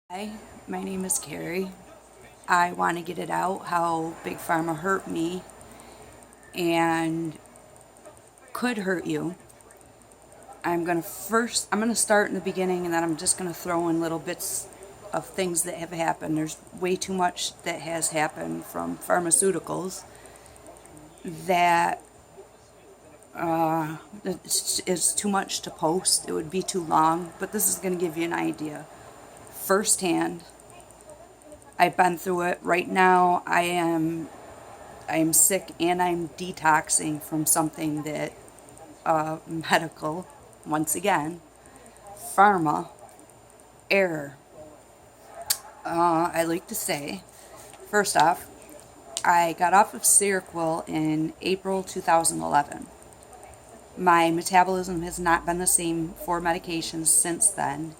Hi, my name is Carrie. I want to get it out how Big Pharma hurt me and could hurt you. I'm going to start in the beginning and then I'm just going to throw in little bits of things that have happened. There's way too much that has happened from pharmaceuticals that is too much to post. It would be too long, but this is going to give you an idea. Firsthand, I've been through it. Right now, I am sick and I'm detoxing from something that medical, once again, pharma error. I like to say, first off, I got off of Seroquel in April 2011. My metabolism has not been the same for medications since then,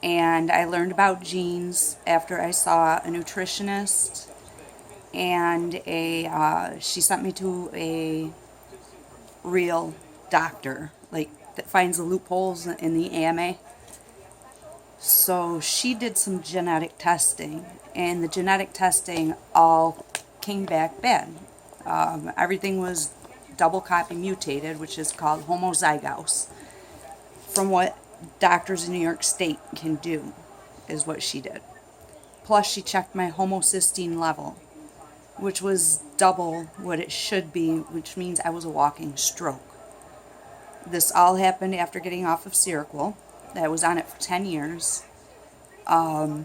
and I learned about genes after I saw a nutritionist and she sent me to a real doctor, like that finds the loopholes in the AMA. So she did some genetic testing, and the genetic testing all came back bad. Everything was double copy mutated, which is called homozygous, from what doctors in New York State can do, is what she did. Plus, she checked my homocysteine level, which was double what it should be, which means I was a walking stroke. This all happened after getting off of Seroquel. I was on it for 10 years. I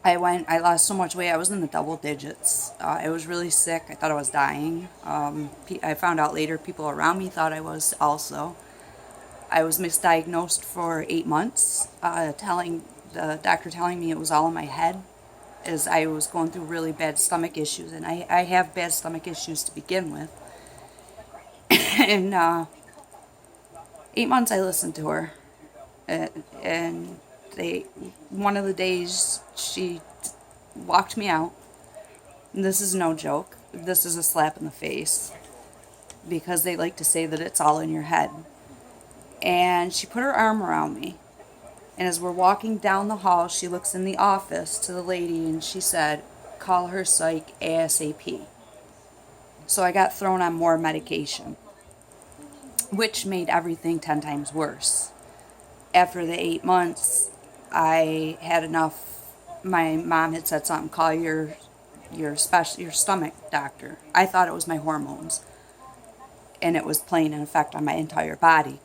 lost so much weight, I was in the double digits. I was really sick. I thought I was dying. I found out later people around me thought I was also. I was misdiagnosed for 8 months, telling the doctor telling me it was all in my head, as I was going through really bad stomach issues, and I have bad stomach issues to begin with. And 8 months I listened to her, and one of the days she walked me out. And this is no joke. This is a slap in the face, because they like to say that it's all in your head. And she put her arm around me. And as we're walking down the hall, she looks in the office to the lady and she said, "Call her psych ASAP." So I got thrown on more medication, which made everything 10 times worse. After the 8 months, I had enough. My mom had said something, "Call your stomach doctor." I thought it was my hormones, and it was playing an effect on my entire body.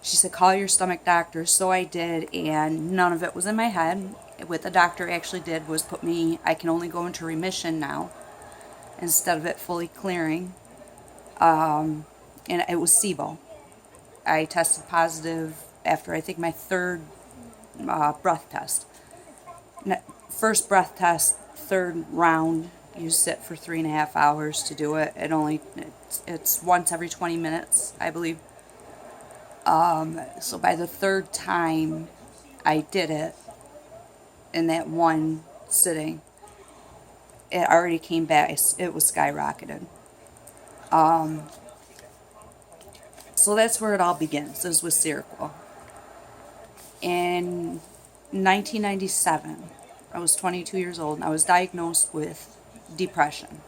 She said, "Call your stomach doctor." So I did, and none of it was in my head. What the doctor actually did was I can only go into remission now instead of it fully clearing. And it was SIBO. I tested positive after, I think, my third breath test. First breath test, third round, you sit for 3.5 hours to do it. It's once every 20 minutes, I believe. So by the third time I did it, in that one sitting, it already came back. It was skyrocketed. So that's where it all begins. This was Seroquel. In 1997, I was 22 years old, and I was diagnosed with depression.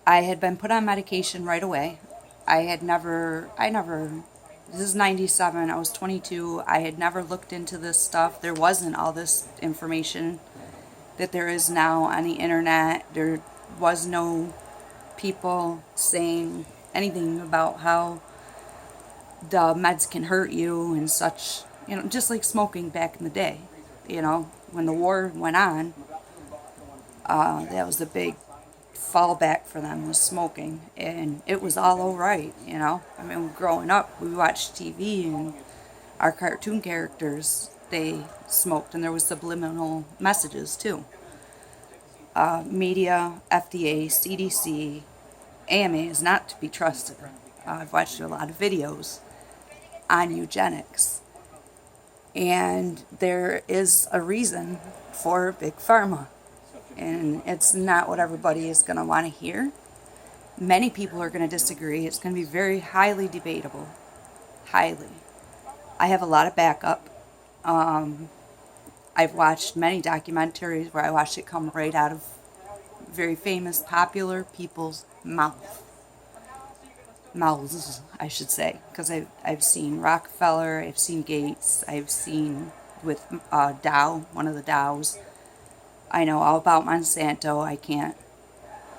I had been put on medication right away. This is 97, I was 22. I had never looked into this stuff. There wasn't all this information that there is now on the internet. There was no people saying anything about how the meds can hurt you and such. Just like smoking back in the day. When the war went on, that was the big fallback for them, was smoking, and it was all alright. Growing up, we watched TV, and our cartoon characters, they smoked, and there was subliminal messages too. Media, FDA, CDC, AMA is not to be trusted. I've watched a lot of videos on eugenics, and there is a reason for Big Pharma. And it's not what everybody is going to want to hear. Many people are going to disagree. It's going to be very highly debatable. Highly. I have a lot of backup. I've watched many documentaries where I watched it come right out of very famous, popular people's mouths, I should say, because I've seen Rockefeller, I've seen Gates, I've seen with Dow, one of the Dows. I know all about Monsanto. I can't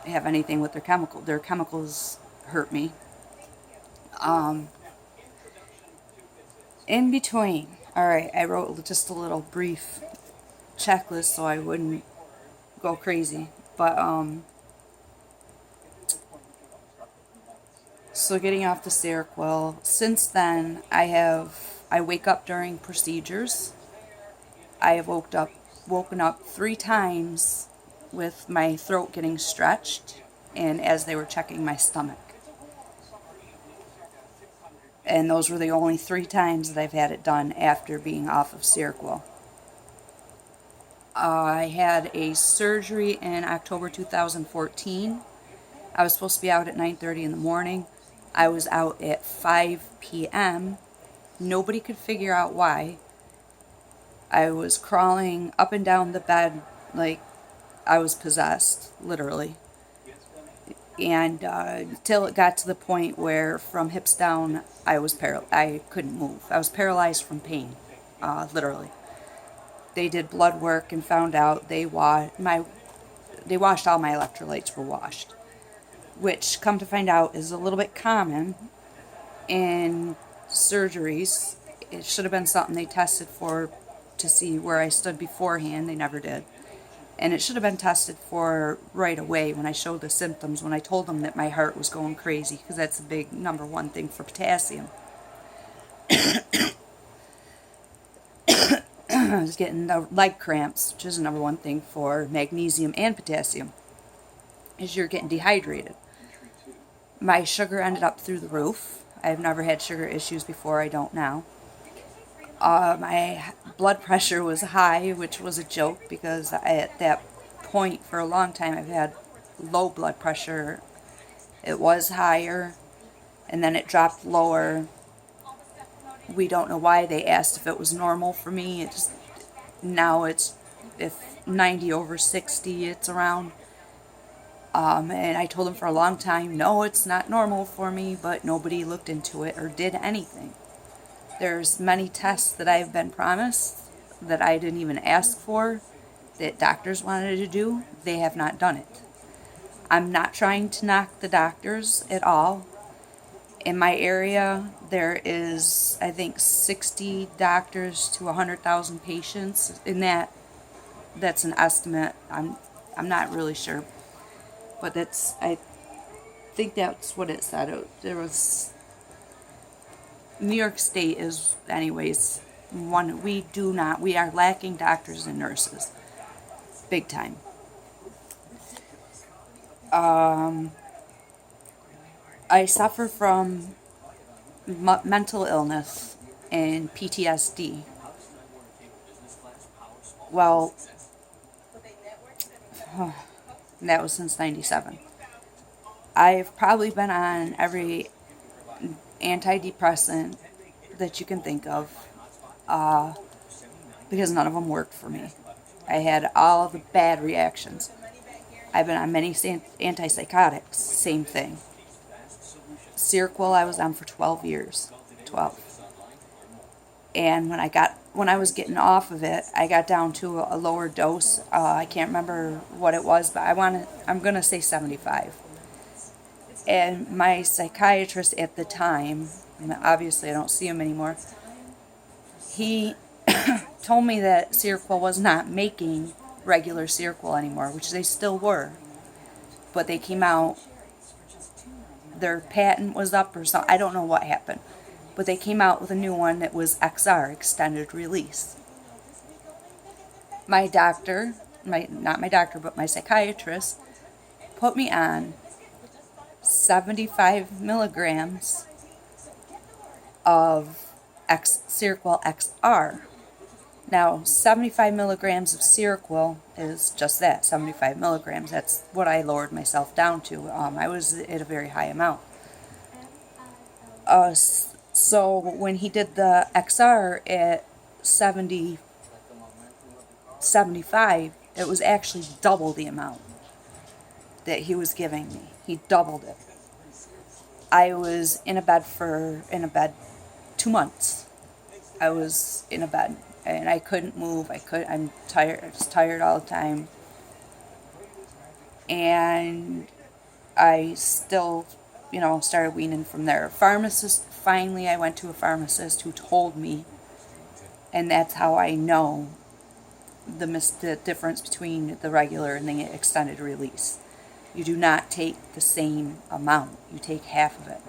have anything with their chemical. Their chemicals hurt me. In between, all right, I wrote just a little brief checklist so I wouldn't go crazy. But so getting off the Seroquel. Since then, I wake up during procedures. I have woken up 3 times with my throat getting stretched, and as they were checking my stomach. And those were the only 3 times that I've had it done after being off of Seroquel. I had a surgery in October 2014. I was supposed to be out at 9:30 in the morning. I was out at 5 p.m. Nobody could figure out why. I was crawling up and down the bed like I was possessed, literally. And till it got to the point where from hips down, I couldn't move. I was paralyzed from pain, literally. They did blood work and found out they washed all my electrolytes were washed, which, come to find out, is a little bit common in surgeries. It should have been something they tested for to see where I stood beforehand. They never did. And it should have been tested for right away when I showed the symptoms, when I told them that my heart was going crazy, because that's the big #1 thing for potassium. I was getting the leg cramps, which is the #1 thing for magnesium and potassium, is you're getting dehydrated. My sugar ended up through the roof. I've never had sugar issues before, I don't now. My blood pressure was high, which was a joke because at that point for a long time I've had low blood pressure. It was higher and then it dropped lower. We don't know why. They asked if it was normal for me. Now it's, if 90 over 60 it's around. And I told them for a long time, no, it's not normal for me, but nobody looked into it or did anything. There's many tests that I've been promised that I didn't even ask for, that doctors wanted to do. They have not done it. I'm not trying to knock the doctors at all. In my area, there is, I think, 60 doctors to 100,000 patients. In that's an estimate. I'm not really sure, but I think that's what it said. There was. New York State is, anyways, we are lacking doctors and nurses. Big time. I suffer from mental illness and PTSD. Well, that was since '97. I've probably been on every antidepressant that you can think of, because none of them worked for me. I had all of the bad reactions. I've been on many antipsychotics, same thing. Seroquel I was on for 12 years. 12. And when I was getting off of it, I got down to a lower dose. I can't remember what it was, but I'm gonna say 75. And my psychiatrist at the time, and obviously I don't see him anymore, he told me that Seroquel was not making regular Seroquel anymore, which they still were. But they came out, their patent was up or something, I don't know what happened. But they came out with a new one that was XR, extended release. My doctor, not my doctor, but my psychiatrist, put me on 75 milligrams of Seroquel XR. Now, 75 milligrams of Seroquel is just that, 75 milligrams. That's what I lowered myself down to. I was at a very high amount. So when he did the XR at 70, 75, it was actually double the amount that he was giving me. He doubled it. I was in a bed 2 months. I was in a bed and I couldn't move. I'm tired. I was tired all the time. And I still, started weaning from there. Finally I went to a pharmacist who told me, and that's how I know the difference between the regular and the extended release. You do not take the same amount. You take half of it.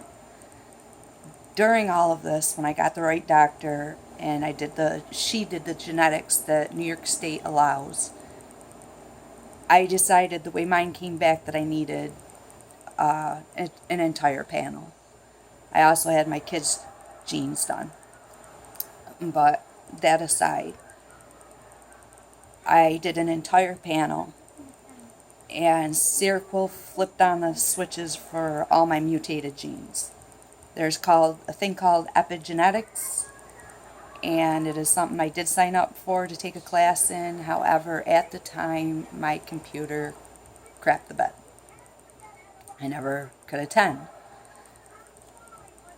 During all of this, when I got the right doctor and she did the genetics that New York State allows, I decided the way mine came back that I needed an entire panel. I also had my kids' genes done. But that aside, I did an entire panel, and Seroquel flipped on the switches for all my mutated genes. There's a thing called epigenetics, and it is something I did sign up for to take a class in. However, at the time, my computer crapped the bed. I never could attend.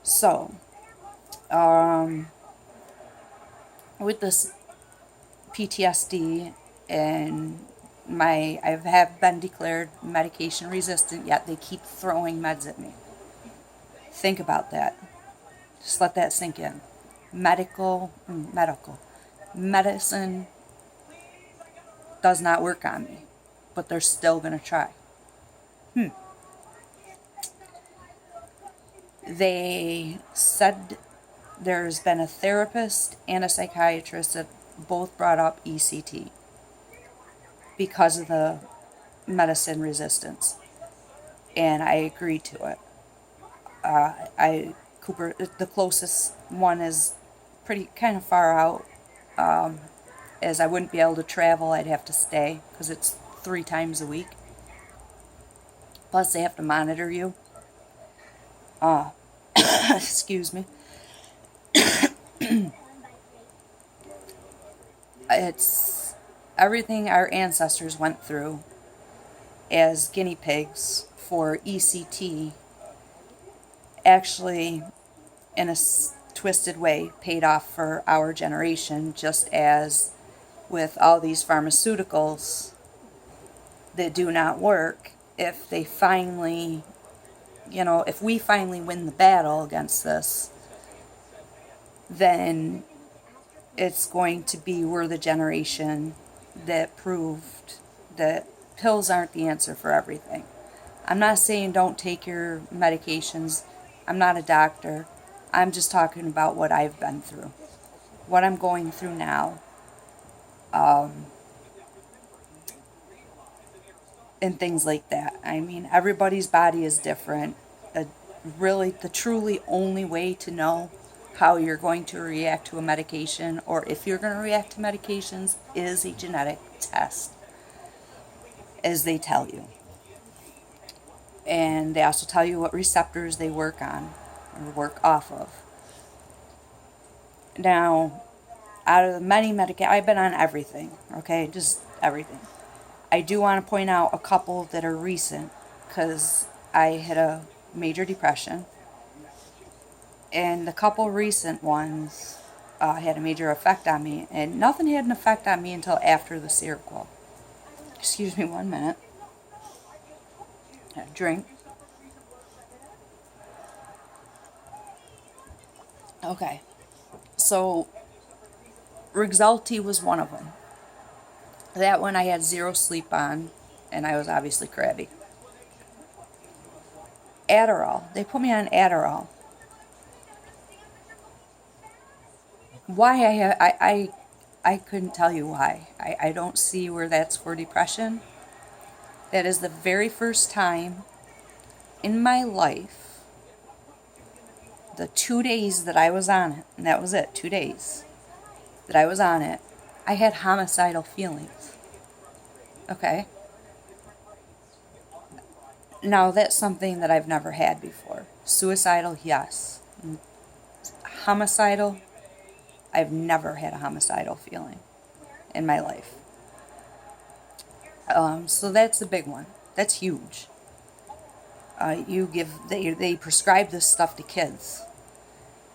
So, with this PTSD and I have been declared medication resistant, yet they keep throwing meds at me. Think about that. Just let that sink in. Medicine does not work on me, but they're still going to try. They said there's been a therapist and a psychiatrist that both brought up ECT because of the medicine resistance, and I agreed to it. The closest one is pretty kind of far out, as I wouldn't be able to travel. I'd have to stay because it's 3 times a week. Plus, they have to monitor you. Excuse me. It's everything our ancestors went through as guinea pigs for ECT actually, in a twisted way, paid off for our generation, just as with all these pharmaceuticals that do not work. If we finally win the battle against this, then it's going to be we're the generation that proved that pills aren't the answer for everything. I'm not saying don't take your medications. I'm not a doctor. I'm just talking about what I've been through, what I'm going through now, and things like that. I mean, everybody's body is different. The truly only way to know how you're going to react to a medication, or if you're going to react to medications, is a genetic test, as they tell you. And they also tell you what receptors they work on or work off of. Now, out of the many I've been on everything, okay, just everything. I do want to point out a couple that are recent, because I had a major depression, and the couple recent ones had a major effect on me, and nothing had an effect on me until after the Seroquel. Excuse me 1 minute. Drink. Okay, so Rexulti was one of them. That one I had 0 sleep on, and I was obviously crabby. Adderall. They put me on Adderall. Why I couldn't tell you why. I don't see where that's for depression. That is the very first time in my life, the 2 days that I was on it, and that was it, 2 days that I was on it, I had homicidal feelings. Okay? Now, that's something that I've never had before. Suicidal, yes. homicidal. I've never had a homicidal feeling in my life. So that's a big one. That's huge. They prescribe this stuff to kids.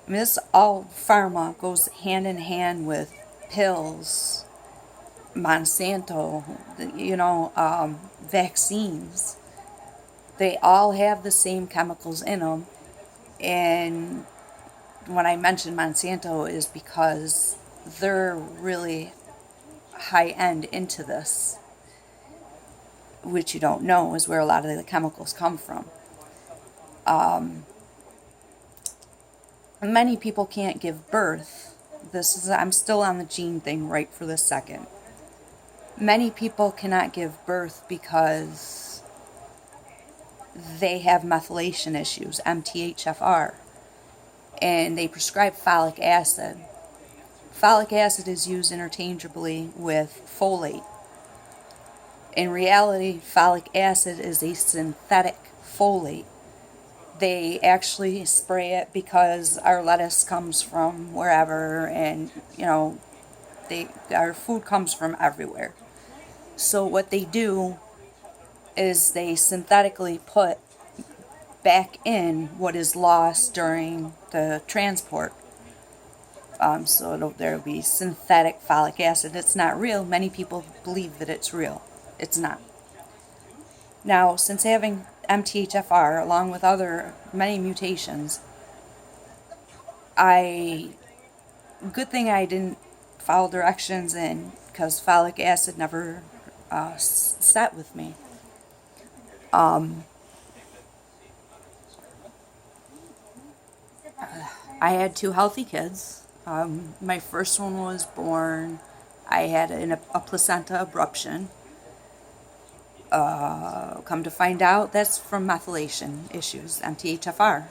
I mean, this all pharma goes hand in hand with pills, Monsanto, vaccines. They all have the same chemicals in them. And when I mention Monsanto is because they're really high end into this, which you don't know is where a lot of the chemicals come from. Many people can't give birth. I'm still on the gene thing right for this second. Many people cannot give birth because they have methylation issues, MTHFR, and they prescribe folic acid. Folic acid is used interchangeably with folate. In reality, folic acid is a synthetic folate. They actually spray it because our lettuce comes from wherever, and our food comes from everywhere. So what they do is they synthetically put back in what is lost during the transport. So there'll be synthetic folic acid. It's not real. Many people believe that it's real. It's not. Now, since having MTHFR, along with many mutations, good thing I didn't follow directions in, because folic acid never sat with me. I had 2 healthy kids. My first one was born. I had a placenta abruption. Come to find out, that's from methylation issues, MTHFR.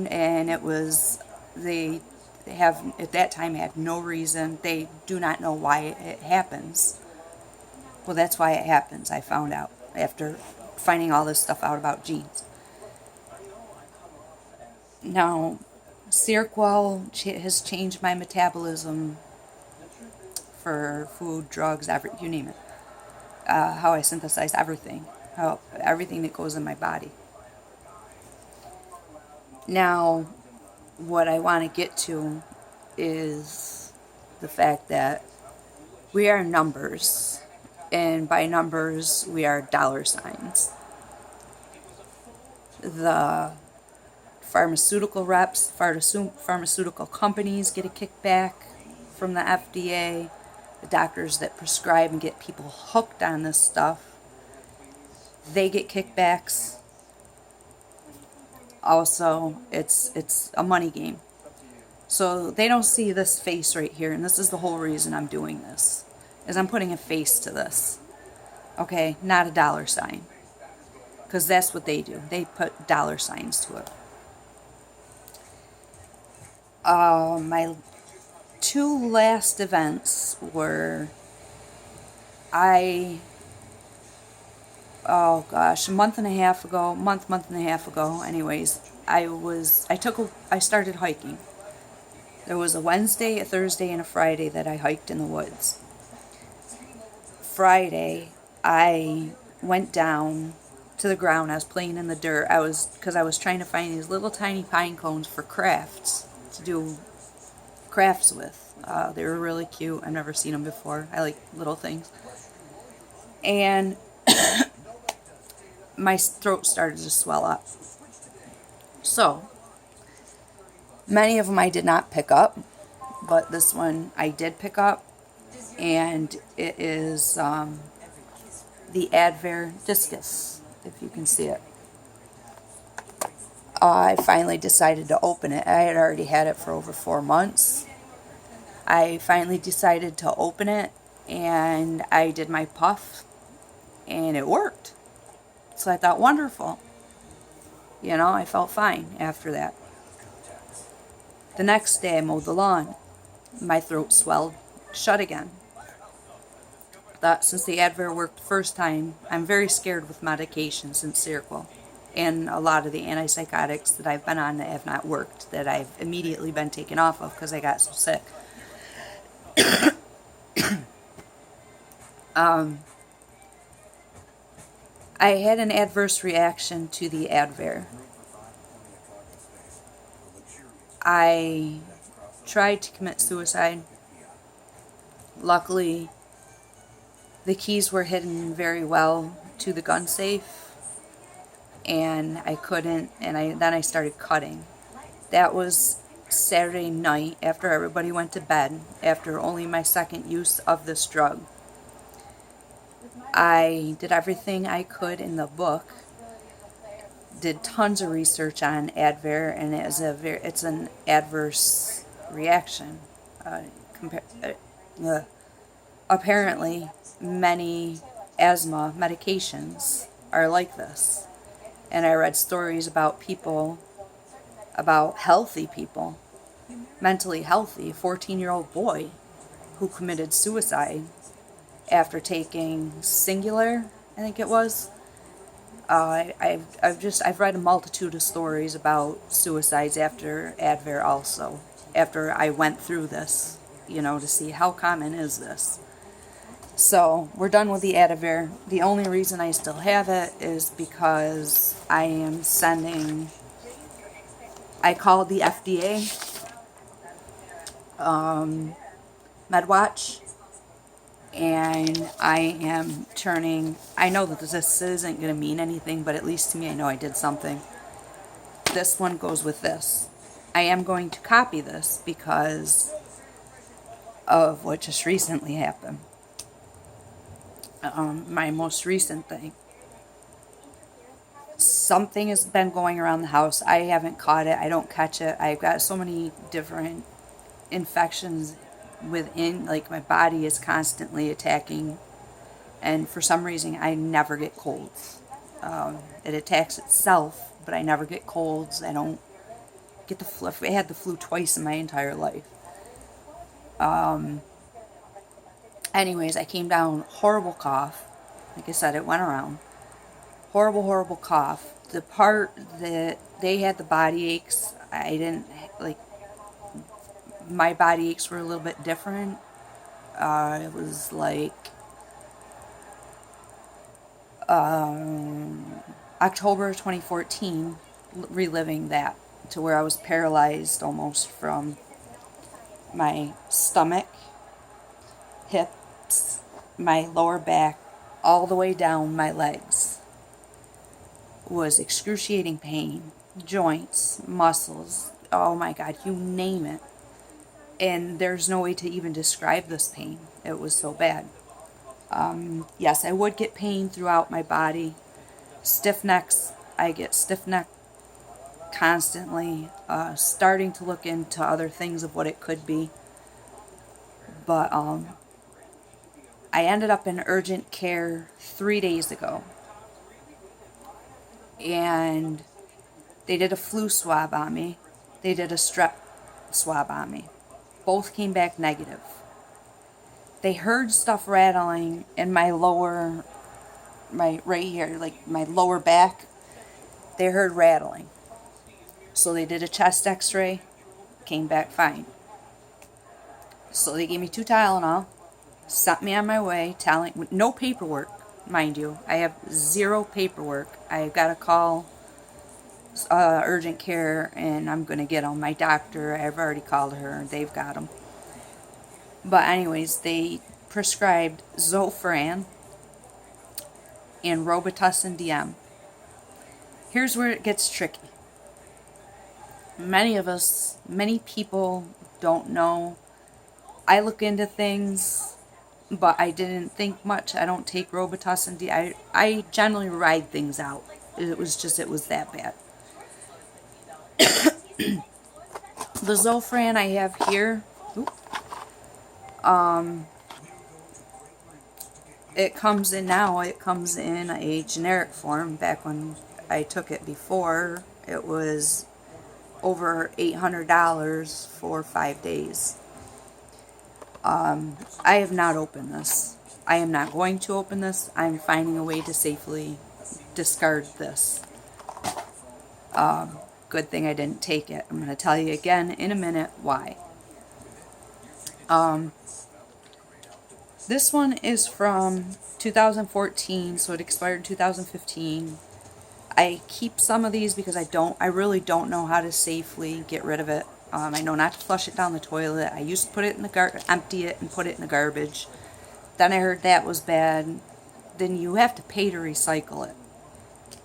And it was, they have, at that time, had no reason. They do not know why it happens. Well, that's why it happens, I found out, after finding all this stuff out about genes. Now, Seroquel has changed my metabolism for food, drugs, you name it. How I synthesize everything, everything that goes in my body. Now, what I want to get to is the fact that we are numbers, and by numbers, we are dollar signs. The pharmaceutical reps, pharmaceutical companies get a kickback from the FDA. The doctors that prescribe and get people hooked on this stuff, they get kickbacks. Also, it's a money game. So they don't see this face right here, and this is the whole reason I'm doing this, is I'm putting a face to this. Okay, not a dollar sign. Because that's what they do. They put dollar signs to it. My 2 last events were, a month and a half ago, anyways, I started hiking. There was a Wednesday, a Thursday, and a Friday that I hiked in the woods. Friday, I went down to the ground. I was playing in the dirt. Because I was trying to find these little tiny pine cones for crafts, to do crafts with. They were really cute. I've never seen them before. I like little things. And my throat started to swell up. So, many of them I did not pick up, but this one I did pick up, and it is the Advair discus, if you can see it. I finally decided to open it. I had already had it for over 4 months. I finally decided to open it, and I did my puff, and it worked. So I thought, wonderful. I felt fine after that. The next day I mowed the lawn. My throat swelled shut again. Thought, since the Advair worked the first time, I'm very scared with medication since Seroquel. And a lot of the antipsychotics that I've been on that have not worked, that I've immediately been taken off of because I got so sick. I had an adverse reaction to the Advair. I tried to commit suicide. Luckily, the keys were hidden very well to the gun safe, and I couldn't, and then I started cutting. That was Saturday night after everybody went to bed, after only my second use of this drug. I did everything I could in the book, did tons of research on Advair, and it's an adverse reaction. Apparently, many asthma medications are like this. And I read stories about people, about healthy people, mentally healthy, 14-year-old boy who committed suicide after taking Singular, I think it was. I've read a multitude of stories about suicides after Advair also, after I went through this, to see how common is this. So, we're done with the Advair. The only reason I still have it is because I called the FDA, MedWatch, and I know that this isn't going to mean anything, but at least to me I know I did something. This one goes with this. I am going to copy this because of what just recently happened. My most recent thing. Something has been going around the house. I haven't caught it. I don't catch it. I've got so many different infections within, like my body is constantly attacking, and for some reason I never get colds. It attacks itself, but I never get colds. I don't get the flu. I had the flu twice in my entire life. Anyways, I came down, horrible cough. Like I said, it went around. Horrible, horrible cough. The part that they had the body aches, I didn't, like, my body aches were a little bit different. It was like October 2014, reliving that, to where I was paralyzed almost from my stomach, hips, my lower back, all the way down my legs. Was excruciating pain, joints, muscles, oh my God, you name it. And there's no way to even describe this pain. It was so bad. Yes, I would get pain throughout my body. Stiff necks, I get stiff neck constantly. Starting to look into other things of what it could be. But I ended up in urgent care 3 days ago. And they did a flu swab on me. They did a strep swab on me. Both came back negative. They heard stuff rattling in my right here, like my lower back. They heard rattling. So they did a chest x-ray, came back fine. So they gave me 2 Tylenol, sent me on my way, no paperwork, mind you. I have 0 paperwork. I've got to call urgent care, and I'm going to get them. My doctor, I've already called her, they've got them. But anyways, they prescribed Zofran and Robitussin DM. Here's where it gets tricky. Many people don't know. I look into things, but I didn't think much. I don't take Robitussin DM. I generally ride things out. It was that bad. The Zofran I have here, it comes in a generic form. Back when I took it before, it was over $800 for 5 days. I have not opened this. I am not going to open this. I'm finding a way to safely discard this. Good thing I didn't take it. I'm going to tell you again in a minute why. This one is from 2014, so it expired in 2015. I keep some of these because I really don't know how to safely get rid of it. I know not to flush it down the toilet. I used to put it in the empty it and put it in the garbage. Then I heard that was bad. Then you have to pay to recycle it,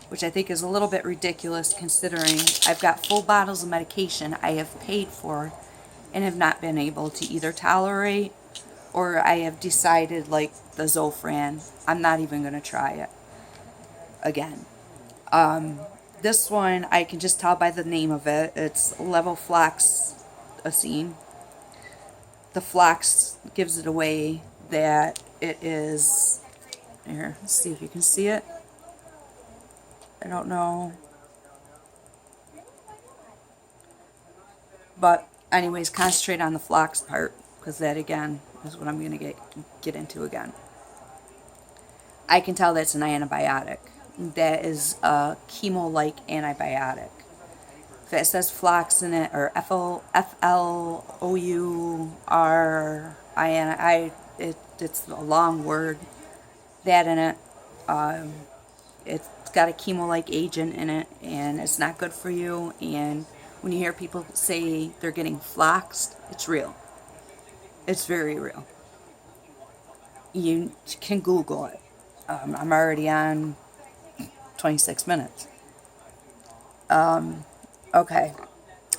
which I think is a little bit ridiculous considering I've got full bottles of medication I have paid for and have not been able to either tolerate, or I have decided, like the Zofran, I'm not even going to try it again. This one, I can just tell by the name of it. It's levofloxacin. The flox gives it away that it is... Here, let's see if you can see it. I don't know. But anyways, concentrate on the flox part, because that again is what I'm going to get into again. I can tell that's an antibiotic. That is a chemo-like antibiotic. If it says flox in it, or Flour, it's a long word. That in it, it's got a chemo-like agent in it, and it's not good for you. And when you hear people say they're getting floxed, it's real. It's very real. You can Google it. I'm already on 26 minutes. Okay.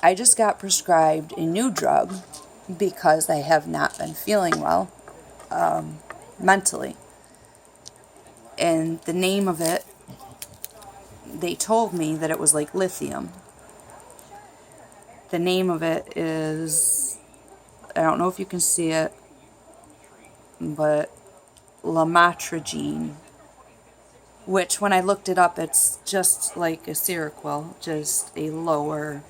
I just got prescribed a new drug because I have not been feeling well mentally. And the name of it, they told me that it was like lithium. The name of it is, I don't know if you can see it, but lamotrigine. Which, when I looked it up, it's just like a Seroquel, just a lower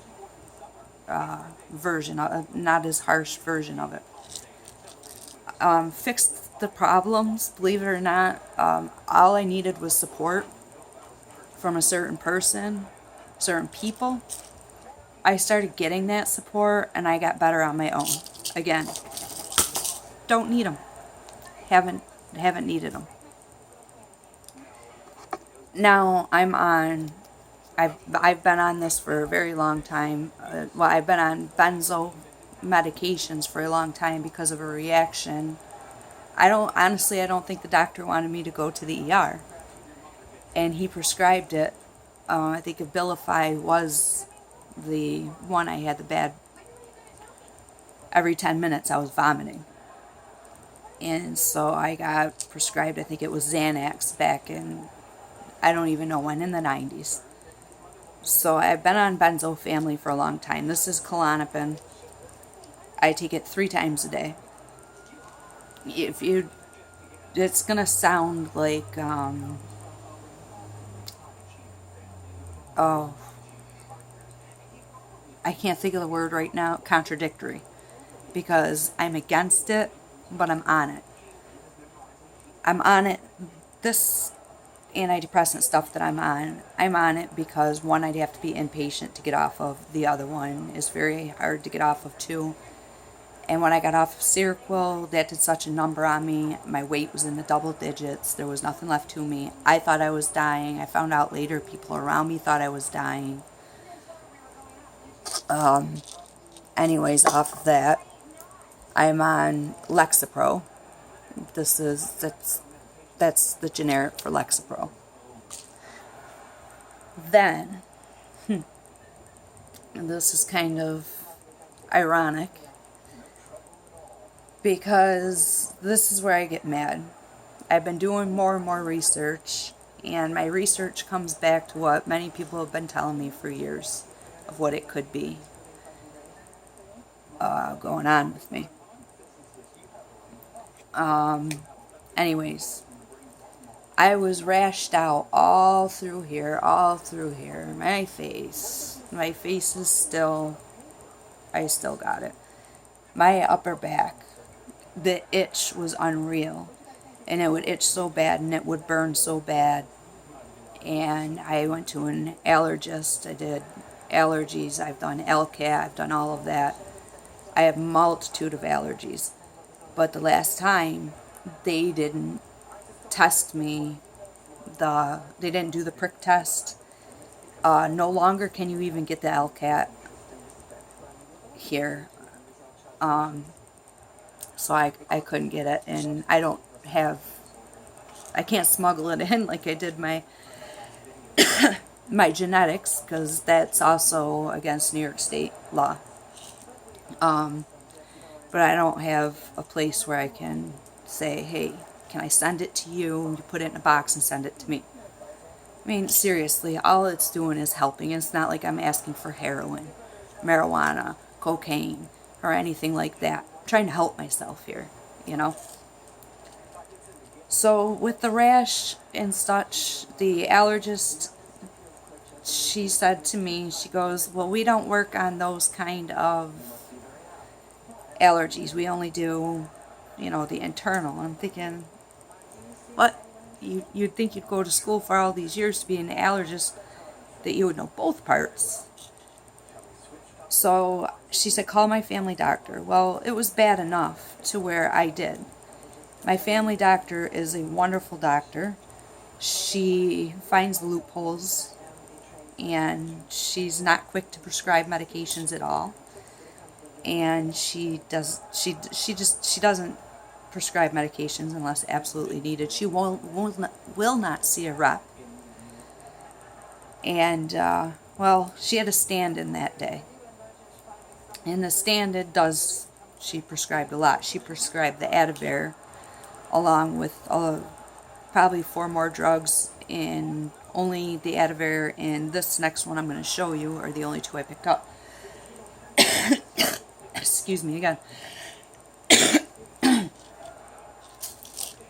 version, not as harsh version of it. Fixed the problems, believe it or not. All I needed was support from a certain person, certain people. I started getting that support, and I got better on my own. Again, don't need them. Haven't needed them. Now I've been on this for a very long time. I've been on benzo medications for a long time because of a reaction. I don't think the doctor wanted me to go to the ER, and he prescribed it. I think Abilify was the one I had the bad. Every 10 minutes I was vomiting. And so I got prescribed, I think it was Xanax back in, I don't even know when, in the 90s. So I've been on benzo family for a long time. This is Klonopin. I take it 3 times a day. It's going to sound like, I can't think of the word right now, contradictory. Because I'm against it, but I'm on it. I'm on it. This antidepressant stuff that I'm on it because one, I'd have to be inpatient to get off of. The other one is very hard to get off of too. And when I got off of Seroquel, that did such a number on me. My weight was in the double digits. There was nothing left to me. I thought I was dying. I found out later people around me thought I was dying. Anyways, off of that, I'm on Lexapro. That's the generic for Lexapro. Then, and this is kind of ironic, because this is where I get mad. I've been doing more and more research, and my research comes back to what many people have been telling me for years of what it could be going on with me. Anyways, I was rashed out all through here. My face is still, I still got it. My upper back, the itch was unreal. And it would itch so bad and it would burn so bad. and I went to an allergist. I did allergies, I've done LCAT, I've done all of that. I have a multitude of allergies. But the last time, they didn't test me. They didn't do the prick test. No longer can you even get the LCAT here. So I couldn't get it, and I can't smuggle it in like I did my genetics, because that's also against New York State law. But I don't have a place where I can say, hey, can I send it to you? You put it in a box and send it to me. I mean, seriously, all it's doing is helping. It's not like I'm asking for heroin, marijuana, cocaine, or anything like that. I'm trying to help myself here, you know? So with the rash and such, the allergist, she said to me, she goes, well, we don't work on those kind of allergies. We only do, the internal. I'm thinking, what? You'd think you'd go to school for all these years to be an allergist, that you would know both parts. So she said, call my family doctor. Well, it was bad enough to where I did. My family doctor is a wonderful doctor. She finds loopholes, and she's not quick to prescribe medications at all. And she doesn't prescribe medications unless absolutely needed. She will not see a rep. And well, she had a stand-in that day. And the stand-in she prescribed a lot. She prescribed the Advair along with probably 4 more drugs, and only the Advair and this next one I'm going to show you are the only 2 I picked up. Excuse me again.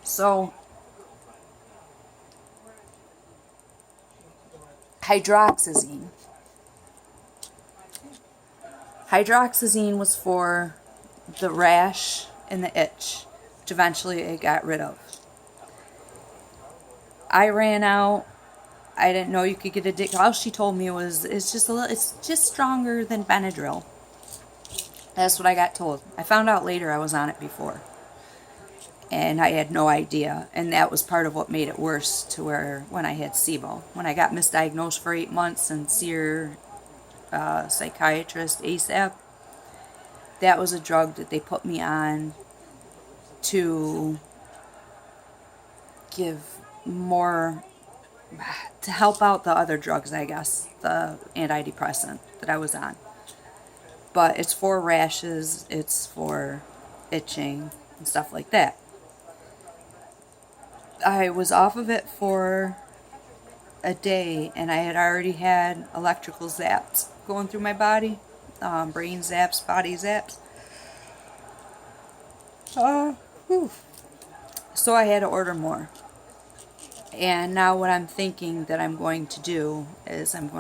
So, hydroxyzine. Hydroxyzine was for the rash and the itch, which eventually it got rid of. I ran out. I didn't know you could get addicted. All she told me was it's just stronger than Benadryl. That's what I got told. I found out later I was on it before, and I had no idea. And that was part of what made it worse, to where when I had SIBO, when I got misdiagnosed for 8 months and see your psychiatrist ASAP, that was a drug that they put me on to give more, to help out the other drugs, I guess, the antidepressant that I was on. But it's for rashes, it's for itching and stuff like that. I was off of it for a day, and I had already had electrical zaps going through my body, brain zaps, body zaps. So I had to order more. And now what I'm thinking that I'm going to do is I'm going